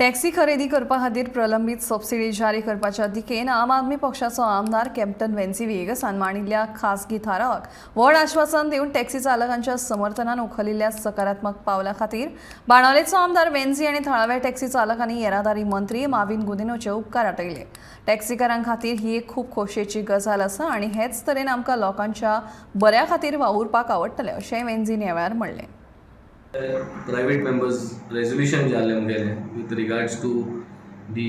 Taxi खरेदी करपा खातीर प्रलंबीत सबसिडी जारी करपाच्या दिकेन आम आदमी पक्षाचो आमदार कॅप्टन वेन्सी वेगसान मांडिल्ल्या खासगी थारावाक व्हड आश्वासन दिवन टॅक्सी चालकांच्या समर्थनान उखलिल्ल्या सकारात्मक पावला खातीर बाणावलेचो आमदार वेन्सी आनी थळाव्या टॅक्सी चालकांनी येरादारी मंत्री माविन गुदिन्होचे उपकार आटयले। टॅक्सीकारां खातीर ही एक खूब खोशयेची गजाल आसा आनी हेच तरेन आमकां लोकांच्या बऱ्या खातीर वावुरपाक आवडटलें अशें वेन्सीन ह्या वेळार म्हणलें। Private members resolution जाले आमगेले with regards to the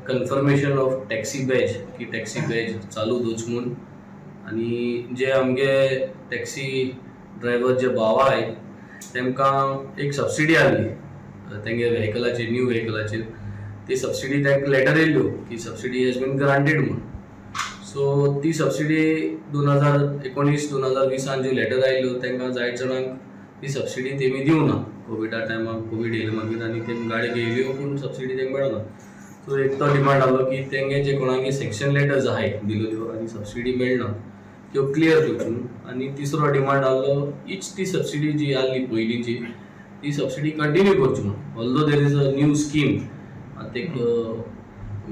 confirmation of taxi badge की taxi badge चालू दोच म्हूण आनी जे आमगे टॅक्सी ड्रायव्हर जे भाव आहाय तेमकां एक सबसिडी आसली तेंगे व्हेकलाचेर न्यू व्हेकलाचेर ती सबसिडी तांकां लेटर येयल्ल्यो की सबसिडी हॅज बीन ग्रांटेड म्हूण। सो ती सबसिडी 2019-2020 ज्यो लेटर आयल्ल्यो तांकां जायत जाणांक ती सबसिडी तेमी दिवना। कोविडा टायमार कोविड येयले मागीर आनी तेमी गाडी घेयल्यो पूण सबसिडी तांकां मेळना। सो एक तो डिमांड आसलो की तेंगे जे कोणागे सेक्शन लेटर्स आहाय दिल्ल्यो आनी सबसिडी मेळना त्यो क्लियर करच्यो आनी तिसरो डिमांड आसलो ती सबसिडी जी आसली पयलींची ती सबसिडी कंटिन्यू करची म्हणून। Although there is a new scheme आतां एक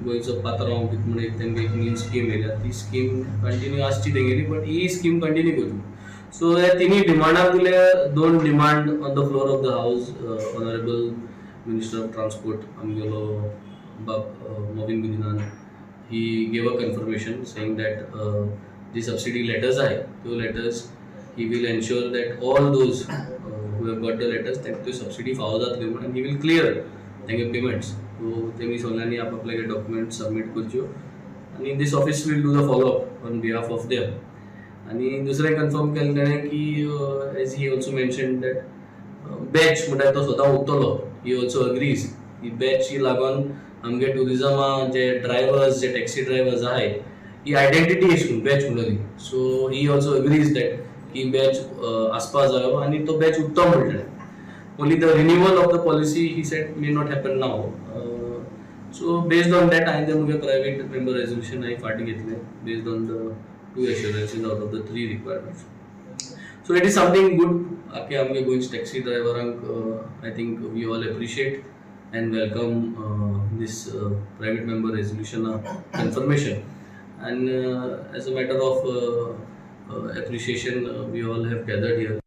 गोंयचो पात्रांव कितें म्हणून एक तेंगे एक न्यू स्कीम येयल्या ती स्कीम कंटिन्यू आसची तेंगेली बट ही स्कीम कंटिन्यू करची। सो ह्या तिनी डिमांडाक दिले दोन demand on the floor of the house. Honourable minister of transport आमगेलो माविन गुदिन्हान he gave a confirmation saying that जी सबसिडी लेटर्स आहाय त्यो letters he will ensure that all those who have got the letters तांकां त्यो subsidy फावो जातल्यो म्हणून ही वील क्लियर तेंगे पेमेंट्स। सो तेमी सगळ्यांनी आपआपल्यागे डॉक्युमेंट्स सबमीट करच्यो आनी this office will do the follow up on behalf of them. आणि दुसरें कन्फर्म केलें ताणें की as he also mention that batch म्हणटा तो स्वता उरतलो ही ऑल्सो अग्रीज ही बॅचची लागून आमगे टुरिजमा जे ड्रायव्हर्स जे टॅक्सी ड्रायव्हर्स आहाय ही आयडेंटिटी अशी म्हणून बॅच म्हणटली। So he also agrees that की बॅच आसपा जायो आनी तो बॅच उरतो म्हणटलें। Only the renewal of the policy he set may not happen now. So based on that हांवें तें मुगे प्रायवेट मेंबर रेजोल्युशन हांवें फाटीं घेतलें based on the 2 assurances out of the 3 requirements. So it is something good कि आमगे गोंयचे taxi ड्रायव्हरांक I think we all appreciate and welcome this private member resolution confirmation and as a matter of appreciation we all have gathered here.